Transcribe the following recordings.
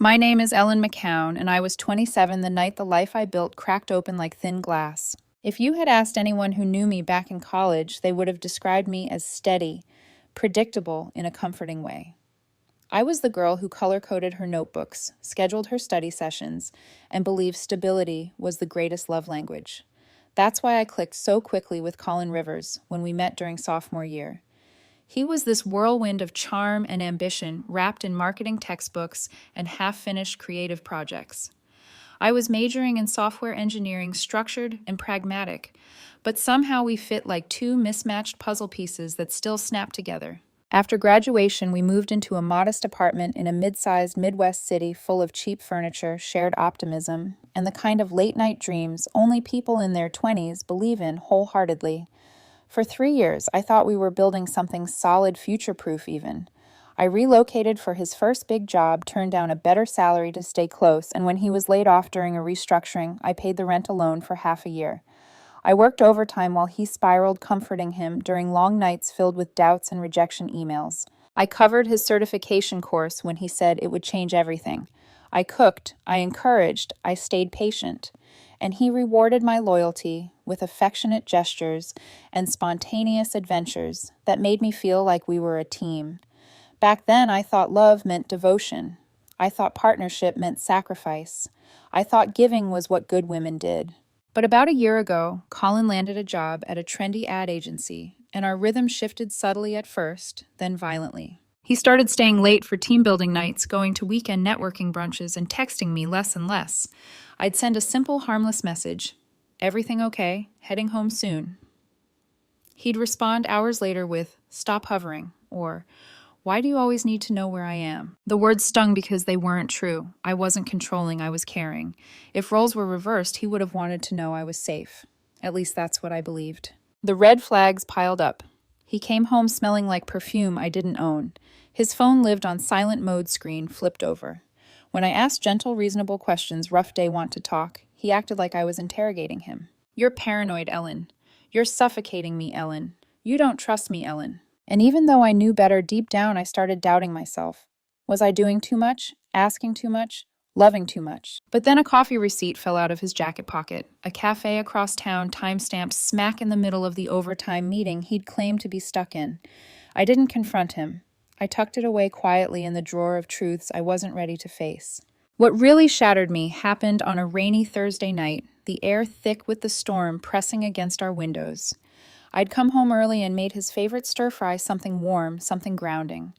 My name is Ellen McCown, and I was 27 the night the life I built cracked open like thin glass. If you had asked anyone who knew me back in college, they would have described me as steady, predictable in a comforting way. I was the girl who color-coded her notebooks, scheduled her study sessions, and believed stability was the greatest love language. That's why I clicked so quickly with Colin Rivers when we met during sophomore year. He was this whirlwind of charm and ambition wrapped in marketing textbooks and half-finished creative projects. I was majoring in software engineering, structured and pragmatic, but somehow we fit like two mismatched puzzle pieces that still snap together. After graduation, we moved into a modest apartment in a mid-sized Midwest city full of cheap furniture, shared optimism, and the kind of late-night dreams only people in their 20s believe in wholeheartedly. For 3 years, I thought we were building something solid, future-proof even. I relocated for his first big job, turned down a better salary to stay close, and when he was laid off during a restructuring, I paid the rent alone for half a year. I worked overtime while he spiraled, comforting him during long nights filled with doubts and rejection emails. I covered his certification course when he said it would change everything. I cooked, I encouraged, I stayed patient. And he rewarded my loyalty with affectionate gestures and spontaneous adventures that made me feel like we were a team. Back then, I thought love meant devotion. I thought partnership meant sacrifice. I thought giving was what good women did. But about a year ago, Colin landed a job at a trendy ad agency, and our rhythm shifted subtly at first, then violently. He started staying late for team building nights, going to weekend networking brunches, and texting me less and less. I'd send a simple, harmless message, "Everything okay? Heading home soon." He'd respond hours later with, "Stop hovering," or, "Why do you always need to know where I am?" The words stung because they weren't true. I wasn't controlling, I was caring. If roles were reversed, he would have wanted to know I was safe. At least that's what I believed. The red flags piled up. He came home smelling like perfume I didn't own. His phone lived on silent mode screen, flipped over. When I asked gentle, reasonable questions, rough day, want to talk, he acted like I was interrogating him. "You're paranoid, Ellen. You're suffocating me, Ellen. You don't trust me, Ellen." And even though I knew better, deep down I started doubting myself. Was I doing too much? Asking too much? Loving too much? But then a coffee receipt fell out of his jacket pocket. A cafe across town, time-stamped smack in the middle of the overtime meeting he'd claimed to be stuck in. I didn't confront him. I tucked it away quietly in the drawer of truths I wasn't ready to face. What really shattered me happened on a rainy Thursday night, the air thick with the storm pressing against our windows. I'd come home early and made his favorite stir-fry something warm, something grounding.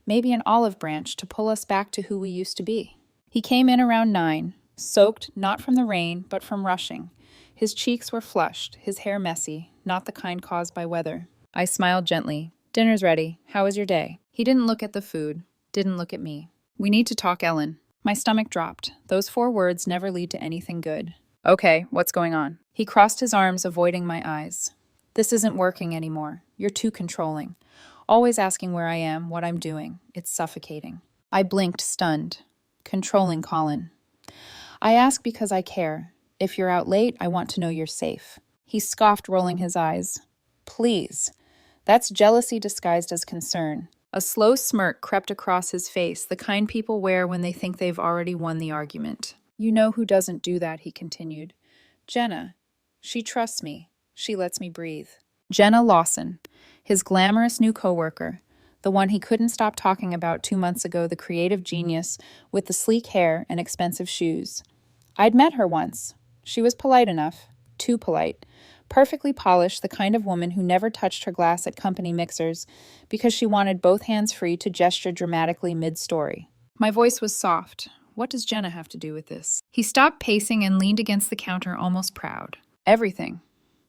Maybe an olive branch to pull us back to who we used to be. He came in around 9, soaked not from the rain, but from rushing. His cheeks were flushed, his hair messy, not the kind caused by weather. I smiled gently. "Dinner's ready. How was your day?" He didn't look at the food, didn't look at me. "We need to talk, Ellen." My stomach dropped. Those 4 words never lead to anything good. "Okay, what's going on?" He crossed his arms, avoiding my eyes. "This isn't working anymore. You're too controlling. Always asking where I am, what I'm doing. It's suffocating." I blinked, stunned. "Controlling, Colin." "I ask because I care. If you're out late, I want to know you're safe." He scoffed, rolling his eyes. "Please. That's jealousy disguised as concern." A slow smirk crept across his face, the kind people wear when they think they've already won the argument. "You know who doesn't do that," he continued. "Jenna. She trusts me. She lets me breathe." Jenna Lawson, his glamorous new coworker, the one he couldn't stop talking about 2 months ago, the creative genius with the sleek hair and expensive shoes. I'd met her once. She was polite enough, too polite, perfectly polished, the kind of woman who never touched her glass at company mixers because she wanted both hands free to gesture dramatically mid-story. My voice was soft. What does Jenna have to do with this? He stopped pacing and leaned against the counter, almost proud. "Everything.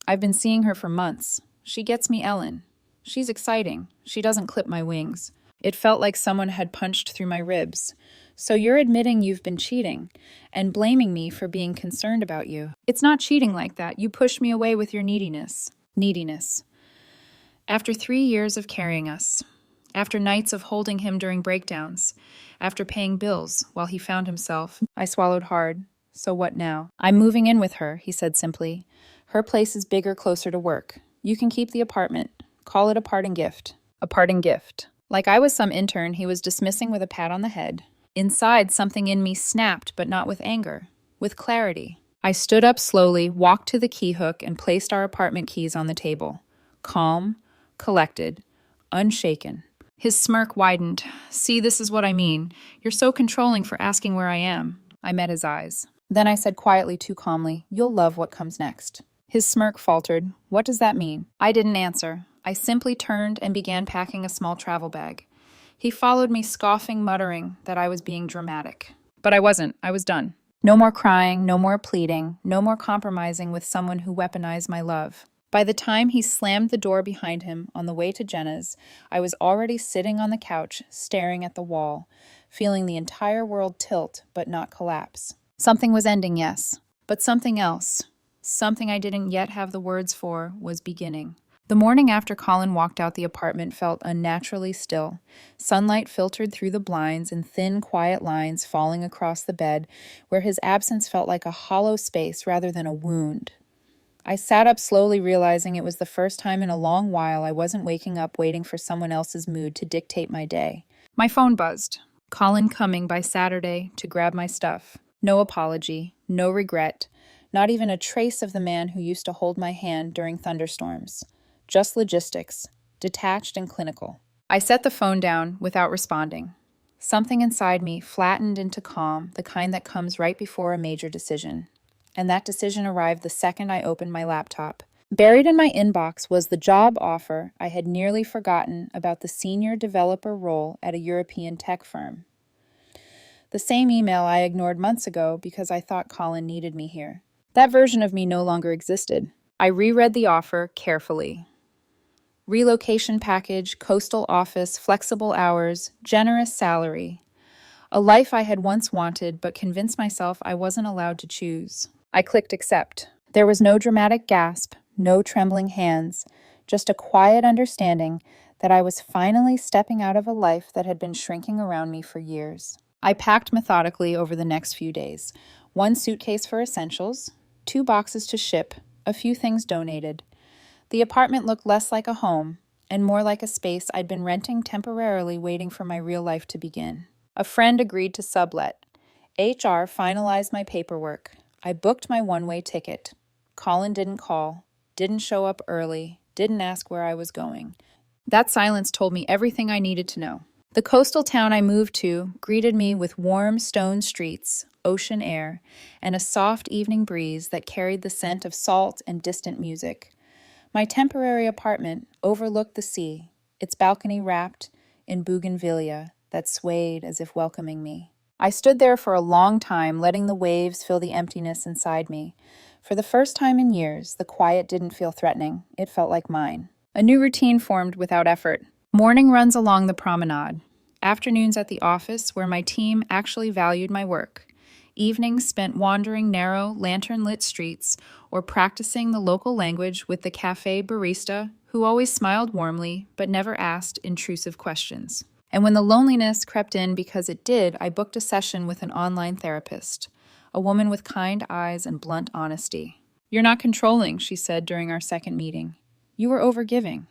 I've been seeing her for months. She gets me, Ellen. She's exciting. She doesn't clip my wings." It felt like someone had punched through my ribs. "So you're admitting you've been cheating and blaming me for being concerned about you." "It's not cheating like that. You pushed me away with your neediness." Neediness. After 3 years of carrying us, after nights of holding him during breakdowns, after paying bills while he found himself, I swallowed hard. "So what now?" "I'm moving in with her," he said simply. "Her place is bigger, closer to work. You can keep the apartment. Call it a parting gift." A parting gift. Like I was some intern he was dismissing with a pat on the head. Inside, something in me snapped, but not with anger, with clarity. I stood up slowly, walked to the key hook, and placed our apartment keys on the table. Calm, collected, unshaken. His smirk widened. See, this is what I mean. You're so controlling for asking where I am. I met his eyes. Then I said quietly, too calmly, you'll love what comes next. His smirk faltered. What does that mean? I didn't answer. I simply turned and began packing a small travel bag. He followed me, scoffing, muttering that I was being dramatic. But I wasn't. I was done. No more crying, no more pleading, no more compromising with someone who weaponized my love. By the time he slammed the door behind him on the way to Jenna's, I was already sitting on the couch, staring at the wall, feeling the entire world tilt but not collapse. Something was ending, yes, but something else, something I didn't yet have the words for, was beginning. The morning after Colin walked out, the apartment felt unnaturally still. Sunlight filtered through the blinds in thin, quiet lines falling across the bed, where his absence felt like a hollow space rather than a wound. I sat up slowly, realizing it was the first time in a long while I wasn't waking up waiting for someone else's mood to dictate my day. My phone buzzed. Colin coming by Saturday to grab my stuff. No apology, no regret, not even a trace of the man who used to hold my hand during thunderstorms. Just logistics, detached and clinical. I set the phone down without responding. Something inside me flattened into calm, the kind that comes right before a major decision. And that decision arrived the second I opened my laptop. Buried in my inbox was the job offer I had nearly forgotten about, the senior developer role at a European tech firm. The same email I ignored months ago because I thought Colin needed me here. That version of me no longer existed. I reread the offer carefully. Relocation package, coastal office, flexible hours, generous salary. A life I had once wanted but convinced myself I wasn't allowed to choose. I clicked accept. There was no dramatic gasp, no trembling hands, just a quiet understanding that I was finally stepping out of a life that had been shrinking around me for years. I packed methodically over the next few days. 1 suitcase for essentials, 2 boxes to ship, a few things donated. The apartment looked less like a home and more like a space I'd been renting temporarily, waiting for my real life to begin. A friend agreed to sublet. HR finalized my paperwork. I booked my one-way ticket. Colin didn't call, didn't show up early, didn't ask where I was going. That silence told me everything I needed to know. The coastal town I moved to greeted me with warm stone streets, ocean air, and a soft evening breeze that carried the scent of salt and distant music. My temporary apartment overlooked the sea, its balcony wrapped in bougainvillea that swayed as if welcoming me. I stood there for a long time, letting the waves fill the emptiness inside me. For the first time in years, the quiet didn't feel threatening. It felt like mine. A new routine formed without effort. Morning runs along the promenade. Afternoons at the office, where my team actually valued my work. Evenings spent wandering narrow, lantern-lit streets or practicing the local language with the cafe barista, who always smiled warmly but never asked intrusive questions. And when the loneliness crept in, because it did, I booked a session with an online therapist, a woman with kind eyes and blunt honesty. "You're not controlling," she said during our second meeting. "You were overgiving.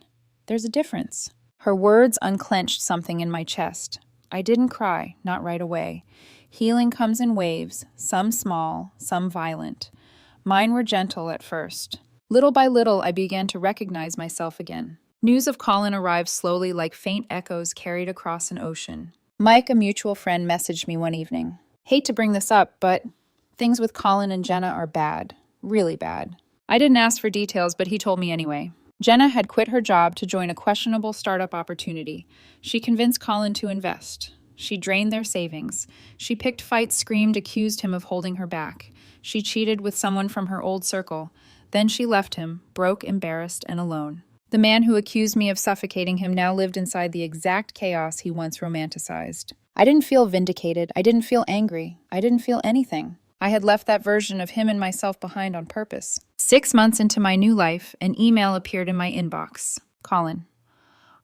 There's a difference." Her words unclenched something in my chest. I didn't cry, not right away. Healing comes in waves, some small, some violent. Mine were gentle at first. Little by little, I began to recognize myself again. News of Colin arrived slowly, like faint echoes carried across an ocean. Mike, a mutual friend, messaged me one evening. "Hate to bring this up, but things with Colin and Jenna are bad. Really bad." I didn't ask for details, but he told me anyway. Jenna had quit her job to join a questionable startup opportunity. She convinced Colin to invest. She drained their savings. She picked fights, screamed, accused him of holding her back. She cheated with someone from her old circle. Then she left him, broke, embarrassed, and alone. The man who accused me of suffocating him now lived inside the exact chaos he once romanticized. I didn't feel vindicated. I didn't feel angry. I didn't feel anything. I had left that version of him and myself behind on purpose. 6 months into my new life, an email appeared in my inbox. "Colin,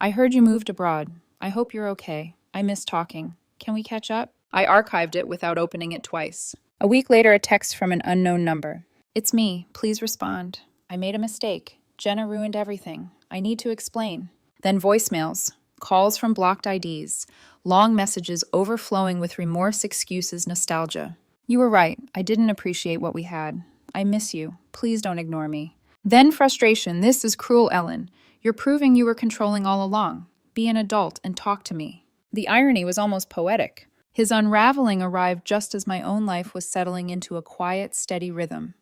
I heard you moved abroad. I hope you're okay. I miss talking. Can we catch up?" I archived it without opening it twice. A week later, a text from an unknown number. "It's me. Please respond. I made a mistake. Jenna ruined everything. I need to explain." Then voicemails. calls from blocked IDs, long messages overflowing with remorse, excuses, nostalgia. You were right. I didn't appreciate what we had. I miss you. Please don't ignore me. Then frustration. This is cruel, Ellen. You're proving you were controlling all along. Be an adult and talk to me. The irony was almost poetic. His unraveling arrived just as my own life was settling into a quiet, steady rhythm.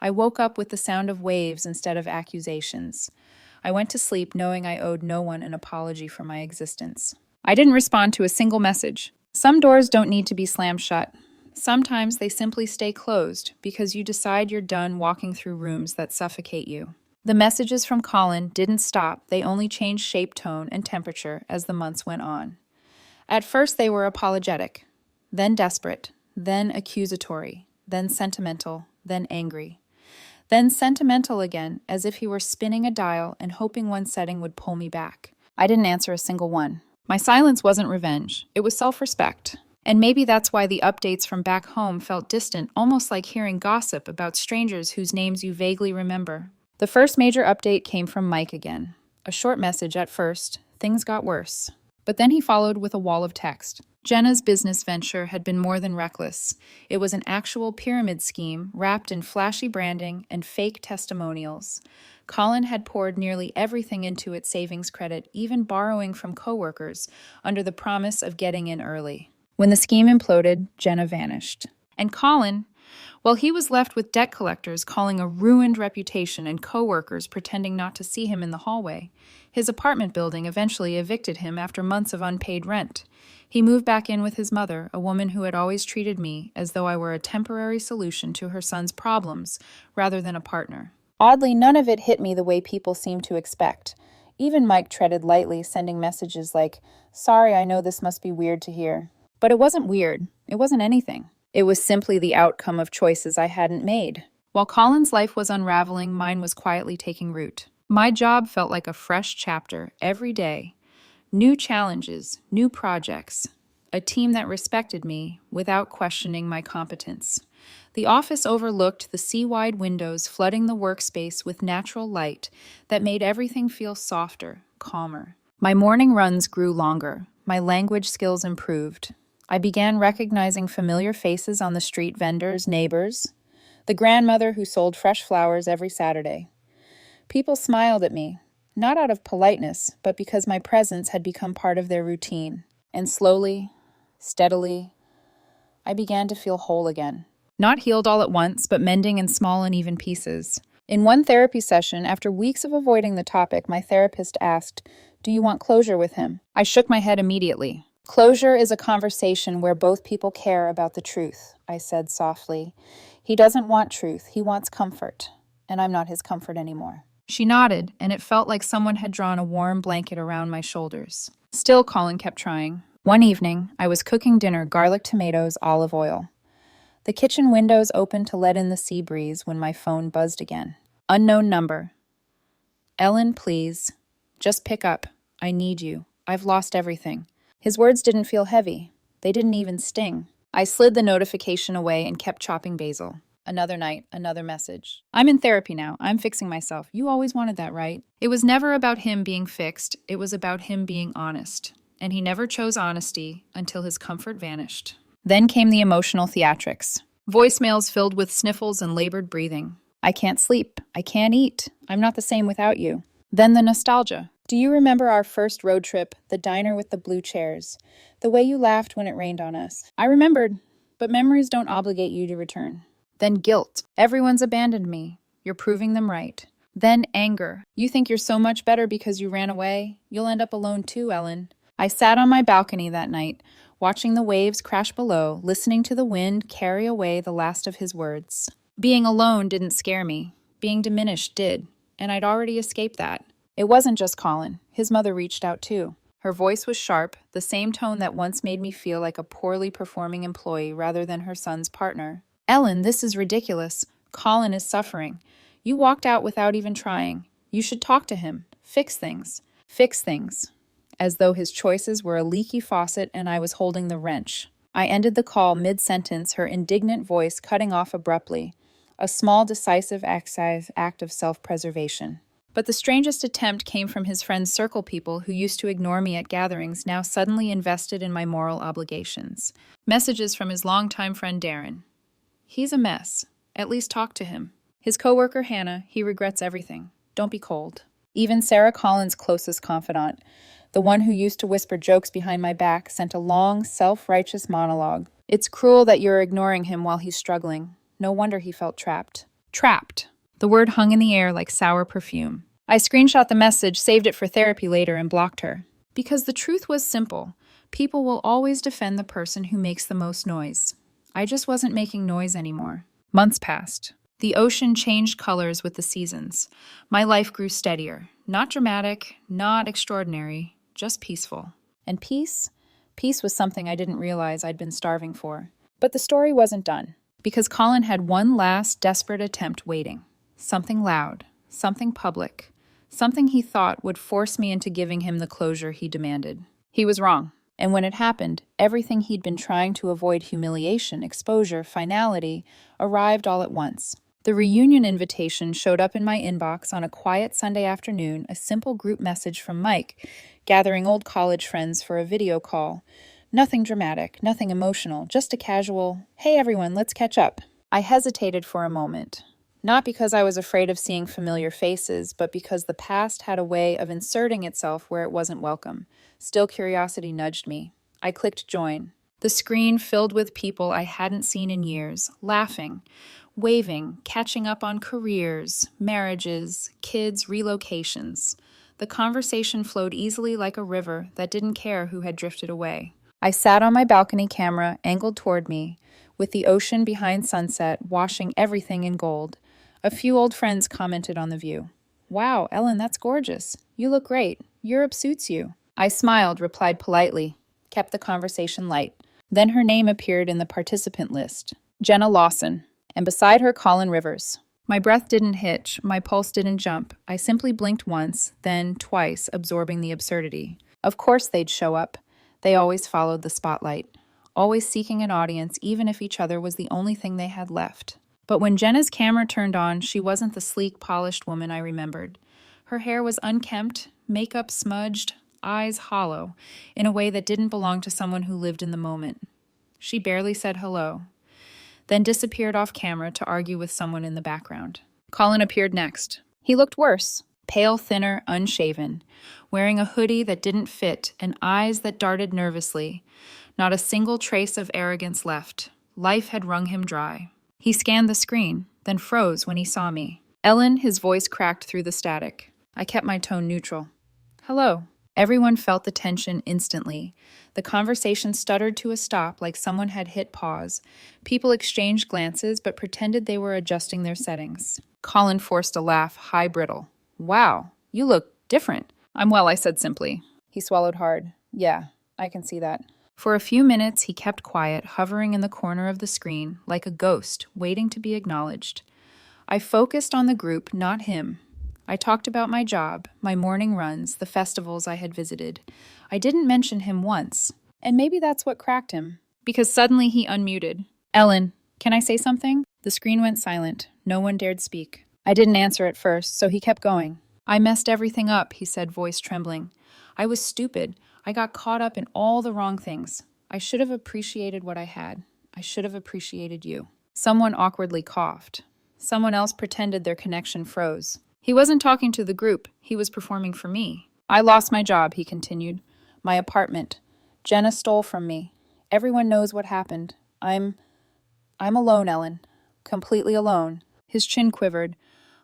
I woke up with the sound of waves instead of accusations. I went to sleep knowing I owed no one an apology for my existence. I didn't respond to a single message. Some doors don't need to be slammed shut. Sometimes they simply stay closed because you decide you're done walking through rooms that suffocate you. The messages from Colin didn't stop, they only changed shape, tone, and temperature as the months went on. At first they were apologetic, then desperate, then accusatory, then sentimental, then angry. Then sentimental again, as if he were spinning a dial and hoping one setting would pull me back. I didn't answer a single one. My silence wasn't revenge, it was self-respect. And maybe that's why the updates from back home felt distant, almost like hearing gossip about strangers whose names you vaguely remember. The first major update came from Mike again. A short message at first. Things got worse. But then he followed with a wall of text. Jenna's business venture had been more than reckless. It was an actual pyramid scheme wrapped in flashy branding and fake testimonials. Colin had poured nearly everything into its savings credit, even borrowing from coworkers, under the promise of getting in early. When the scheme imploded, Jenna vanished. And Colin, well, he was left with debt collectors calling a ruined reputation and coworkers pretending not to see him in the hallway. His apartment building eventually evicted him after months of unpaid rent. He moved back in with his mother, a woman who had always treated me as though I were a temporary solution to her son's problems, rather than a partner. Oddly, none of it hit me the way people seem to expect. Even Mike treaded lightly, sending messages like, "Sorry, I know this must be weird to hear." But it wasn't weird. It wasn't anything. It was simply the outcome of choices I hadn't made. While Colin's life was unraveling, mine was quietly taking root. My job felt like a fresh chapter every day. New challenges, new projects, a team that respected me without questioning my competence. The office overlooked the sea-wide windows flooding the workspace with natural light that made everything feel softer, calmer. My morning runs grew longer. My language skills improved. I began recognizing familiar faces on the street, vendors, neighbors, the grandmother who sold fresh flowers every Saturday. People smiled at me, not out of politeness, but because my presence had become part of their routine. And slowly, steadily, I began to feel whole again. Not healed all at once, but mending in small, uneven pieces. In one therapy session, after weeks of avoiding the topic, my therapist asked, "Do you want closure with him?" I shook my head immediately. "Closure is a conversation where both people care about the truth," I said softly. "He doesn't want truth, he wants comfort, and I'm not his comfort anymore." She nodded, and it felt like someone had drawn a warm blanket around my shoulders. Still, Colin kept trying. One evening, I was cooking dinner, garlic, tomatoes, olive oil. The kitchen windows opened to let in the sea breeze when my phone buzzed again. Unknown number. "Ellen, please. Just pick up. I need you. I've lost everything." His words didn't feel heavy. They didn't even sting. I slid the notification away and kept chopping basil. Another night, another message. "I'm in therapy now. I'm fixing myself. You always wanted that, right?" It was never about him being fixed. It was about him being honest. And he never chose honesty until his comfort vanished. Then came the emotional theatrics. Voicemails filled with sniffles and labored breathing. "I can't sleep. I can't eat. I'm not the same without you." Then the nostalgia. "Do you remember our first road trip, the diner with the blue chairs? The way you laughed when it rained on us?" I remembered, but memories don't obligate you to return. Then guilt. "Everyone's abandoned me. You're proving them right." Then anger. "You think you're so much better because you ran away? You'll end up alone too, Ellen." I sat on my balcony that night, watching the waves crash below, listening to the wind carry away the last of his words. Being alone didn't scare me. Being diminished did, and I'd already escaped that. It wasn't just Colin. His mother reached out too. Her voice was sharp, the same tone that once made me feel like a poorly performing employee rather than her son's partner. "Ellen, this is ridiculous. Colin is suffering. You walked out without even trying. You should talk to him. Fix things. Fix things." As though his choices were a leaky faucet and I was holding the wrench. I ended the call mid-sentence, her indignant voice cutting off abruptly. A small, decisive act of self-preservation. But the strangest attempt came from his friend's circle people who used to ignore me at gatherings, now suddenly invested in my moral obligations. Messages from his longtime friend Darren. He's a mess. At least talk to him. His coworker Hannah, he regrets everything. Don't be cold. Even Sarah Collins' closest confidant, the one who used to whisper jokes behind my back, sent a long, self-righteous monologue. It's cruel that you're ignoring him while he's struggling. No wonder he felt trapped. Trapped. The word hung in the air like sour perfume. I screenshot the message, saved it for therapy later, and blocked her. Because the truth was simple. People will always defend the person who makes the most noise. I just wasn't making noise anymore. Months passed. The ocean changed colors with the seasons. My life grew steadier. Not dramatic, not extraordinary, just peaceful. And peace? Peace was something I didn't realize I'd been starving for. But the story wasn't done. Because Colin had one last desperate attempt waiting. Something loud, something public, something he thought would force me into giving him the closure he demanded. He was wrong. And when it happened, everything he'd been trying to avoid, humiliation, exposure, finality, arrived all at once. The reunion invitation showed up in my inbox on a quiet Sunday afternoon, a simple group message from Mike, gathering old college friends for a video call. Nothing dramatic, nothing emotional, just a casual, "Hey everyone, let's catch up." I hesitated for a moment. Not because I was afraid of seeing familiar faces, but because the past had a way of inserting itself where it wasn't welcome. Still, curiosity nudged me. I clicked join. The screen filled with people I hadn't seen in years, laughing, waving, catching up on careers, marriages, kids, relocations. The conversation flowed easily like a river that didn't care who had drifted away. I sat on my balcony camera, angled toward me, with the ocean behind sunset, washing everything in gold. A few old friends commented on the view. "Wow, Ellen, that's gorgeous. You look great. Europe suits you." I smiled, replied politely, kept the conversation light. Then her name appeared in the participant list, Jenna Lawson, and beside her Colin Rivers. My breath didn't hitch, my pulse didn't jump. I simply blinked once, then twice, absorbing the absurdity. Of course they'd show up. They always followed the spotlight, always seeking an audience, even if each other was the only thing they had left. But when Jenna's camera turned on, she wasn't the sleek, polished woman I remembered. Her hair was unkempt, makeup smudged, eyes hollow, in a way that didn't belong to someone who lived in the moment. She barely said hello, then disappeared off camera to argue with someone in the background. Colin appeared next. He looked worse, pale, thinner, unshaven, wearing a hoodie that didn't fit and eyes that darted nervously. Not a single trace of arrogance left. Life had wrung him dry. He scanned the screen, then froze when he saw me. "Ellen," his voice cracked through the static. I kept my tone neutral. "Hello." Everyone felt the tension instantly. The conversation stuttered to a stop like someone had hit pause. People exchanged glances but pretended they were adjusting their settings. Colin forced a laugh, high brittle. "Wow, you look different." "I'm well," I said simply. He swallowed hard. "Yeah, I can see that." For a few minutes, he kept quiet, hovering in the corner of the screen, like a ghost, waiting to be acknowledged. I focused on the group, not him. I talked about my job, my morning runs, the festivals I had visited. I didn't mention him once, and maybe that's what cracked him. Because suddenly he unmuted. "Ellen, can I say something?" The screen went silent. No one dared speak. I didn't answer at first, so he kept going. "I messed everything up," he said, voice trembling. "I was stupid. I got caught up in all the wrong things. I should have appreciated what I had. I should have appreciated you." Someone awkwardly coughed. Someone else pretended their connection froze. He wasn't talking to the group. He was performing for me. "I lost my job," he continued. "My apartment. Jenna stole from me. Everyone knows what happened. I'm alone, Ellen. Completely alone." His chin quivered.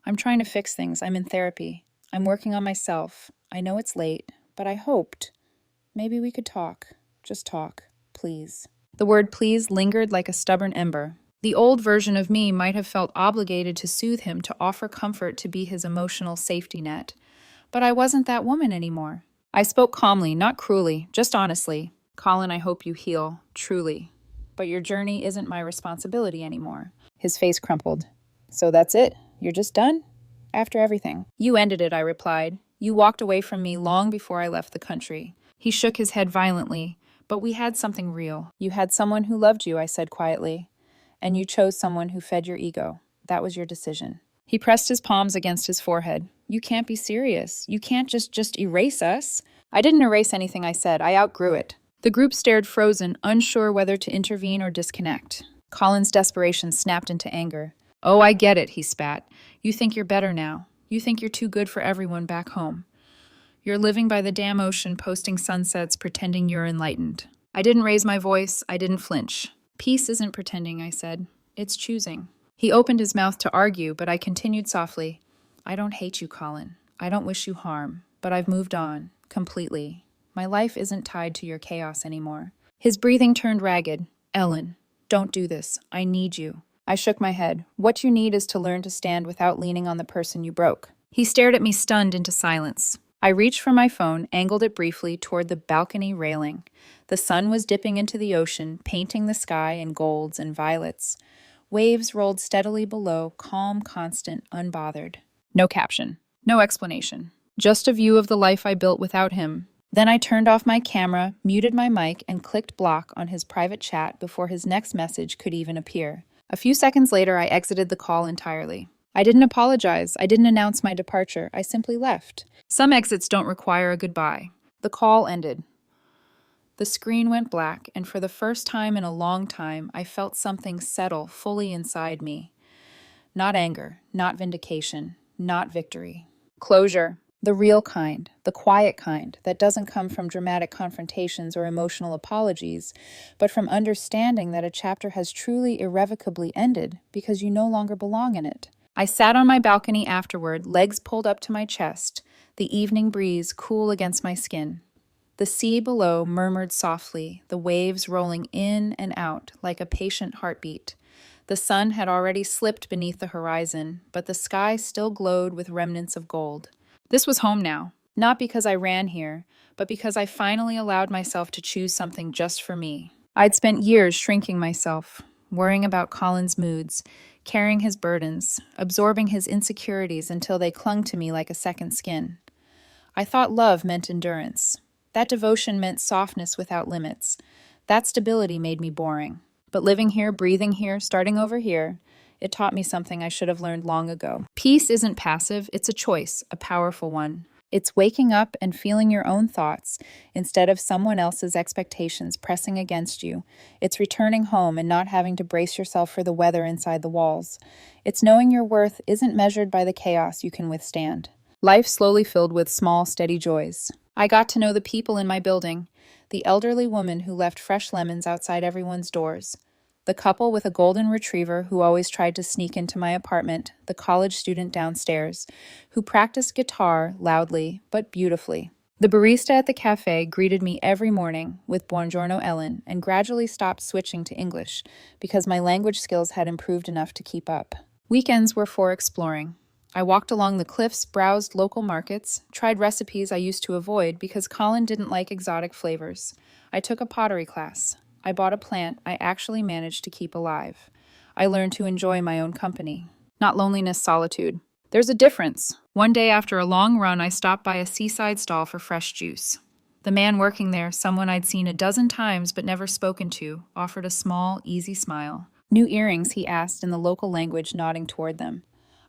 "I'm trying to fix things. I'm in therapy. I'm working on myself. I know it's late, but I hoped maybe we could talk. Just talk. Please." The word please lingered like a stubborn ember. The old version of me might have felt obligated to soothe him, to offer comfort, to be his emotional safety net. But I wasn't that woman anymore. I spoke calmly, not cruelly, just honestly. "Colin, I hope you heal, truly. But your journey isn't my responsibility anymore." His face crumpled. "So that's it? You're just done? After everything?" "You ended it," I replied. "You walked away from me long before I left the country." He shook his head violently. "But we had something real. You had someone who loved you," I said quietly. "And you chose someone who fed your ego. That was your decision." He pressed his palms against his forehead. You can't be serious. You can't just erase us. I didn't erase anything I said. I outgrew it. The group stared frozen, unsure whether to intervene or disconnect. Colin's desperation snapped into anger. Oh, I get it, he spat. You think you're better now. You think you're too good for everyone back home. You're living by the damn ocean, posting sunsets, pretending you're enlightened. I didn't raise my voice. I didn't flinch. Peace isn't pretending, I said. It's choosing. He opened his mouth to argue, but I continued softly. I don't hate you, Colin. I don't wish you harm. But I've moved on. Completely. My life isn't tied to your chaos anymore. His breathing turned ragged. Ellen, don't do this. I need you. I shook my head. What you need is to learn to stand without leaning on the person you broke. He stared at me stunned into silence. I reached for my phone, angled it briefly toward the balcony railing. The sun was dipping into the ocean, painting the sky in golds and violets. Waves rolled steadily below, calm, constant, unbothered. No caption. No explanation. Just a view of the life I built without him. Then I turned off my camera, muted my mic, and clicked block on his private chat before his next message could even appear. A few seconds later, I exited the call entirely. I didn't apologize. I didn't announce my departure. I simply left. Some exits don't require a goodbye. The call ended. The screen went black, and for the first time in a long time, I felt something settle fully inside me. Not anger, not vindication, not victory. Closure. The real kind, the quiet kind, that doesn't come from dramatic confrontations or emotional apologies, but from understanding that a chapter has truly irrevocably ended because you no longer belong in it. I sat on my balcony afterward, legs pulled up to my chest, the evening breeze cool against my skin. The sea below murmured softly, the waves rolling in and out like a patient heartbeat. The sun had already slipped beneath the horizon, but the sky still glowed with remnants of gold. This was home now, not because I ran here, but because I finally allowed myself to choose something just for me. I'd spent years shrinking myself, worrying about Colin's moods, carrying his burdens, absorbing his insecurities until they clung to me like a second skin. I thought love meant endurance. That devotion meant softness without limits. That stability made me boring. But living here, breathing here, starting over here, it taught me something I should have learned long ago. Peace isn't passive, it's a choice, a powerful one. It's waking up and feeling your own thoughts instead of someone else's expectations pressing against you. It's returning home and not having to brace yourself for the weather inside the walls. It's knowing your worth isn't measured by the chaos you can withstand. Life slowly filled with small, steady joys. I got to know the people in my building, the elderly woman who left fresh lemons outside everyone's doors, the couple with a golden retriever who always tried to sneak into my apartment, the college student downstairs, who practiced guitar loudly but beautifully. The barista at the cafe greeted me every morning with Buongiorno Ellen and gradually stopped switching to English because my language skills had improved enough to keep up. Weekends were for exploring. I walked along the cliffs, browsed local markets, tried recipes I used to avoid because Colin didn't like exotic flavors. I took a pottery class. I bought a plant I actually managed to keep alive. I learned to enjoy my own company. Not loneliness, solitude. There's a difference. One day after a long run, I stopped by a seaside stall for fresh juice. The man working there, someone I'd seen a dozen times but never spoken to, offered a small, easy smile. New earrings, he asked in the local language, nodding toward them.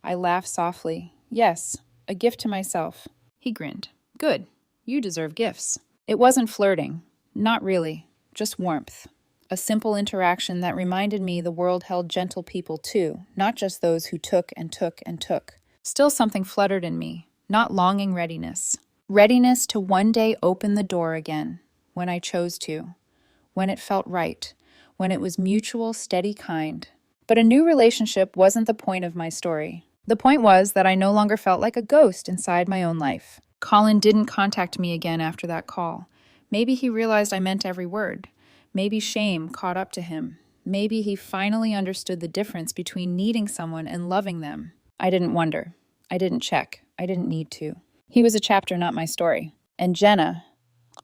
I laughed softly. Yes, a gift to myself. He grinned. Good. You deserve gifts. It wasn't flirting. Not really. Just warmth. A simple interaction that reminded me the world held gentle people too, not just those who took and took and took. Still something fluttered in me, not longing readiness. Readiness to one day open the door again, when I chose to, when it felt right, when it was mutual, steady kind. But a new relationship wasn't the point of my story. The point was that I no longer felt like a ghost inside my own life. Colin didn't contact me again after that call. Maybe he realized I meant every word. Maybe shame caught up to him. Maybe he finally understood the difference between needing someone and loving them. I didn't wonder. I didn't check. I didn't need to. He was a chapter, not my story. And Jenna,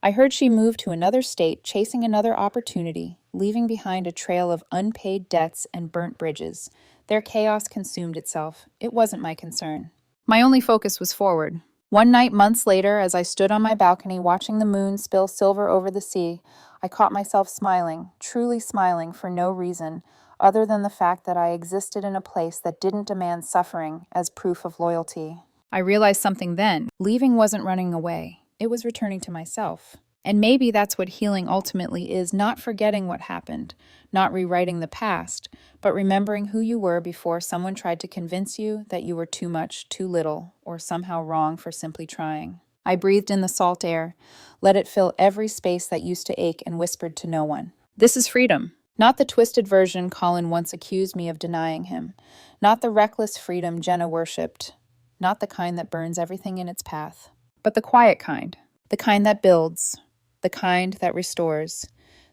I heard she moved to another state, chasing another opportunity, leaving behind a trail of unpaid debts and burnt bridges. Their chaos consumed itself. It wasn't my concern. My only focus was forward. One night, months later, as I stood on my balcony watching the moon spill silver over the sea, I caught myself smiling, truly smiling for no reason, other than the fact that I existed in a place that didn't demand suffering as proof of loyalty. I realized something then. Leaving wasn't running away, it was returning to myself. And maybe that's what healing ultimately is, not forgetting what happened, not rewriting the past, but remembering who you were before someone tried to convince you that you were too much, too little, or somehow wrong for simply trying. I breathed in the salt air, let it fill every space that used to ache, and whispered to no one. This is freedom. Not the twisted version Colin once accused me of denying him. Not the reckless freedom Jenna worshipped. Not the kind that burns everything in its path. But the quiet kind. The kind that builds. The kind that restores.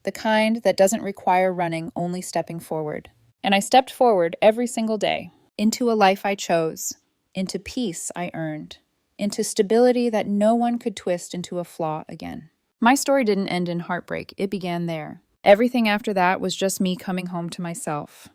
The kind that doesn't require running, only stepping forward. And I stepped forward every single day. Into a life I chose. Into peace I earned. Into stability that no one could twist into a flaw again. My story didn't end in heartbreak. It began there. Everything after that was just me coming home to myself.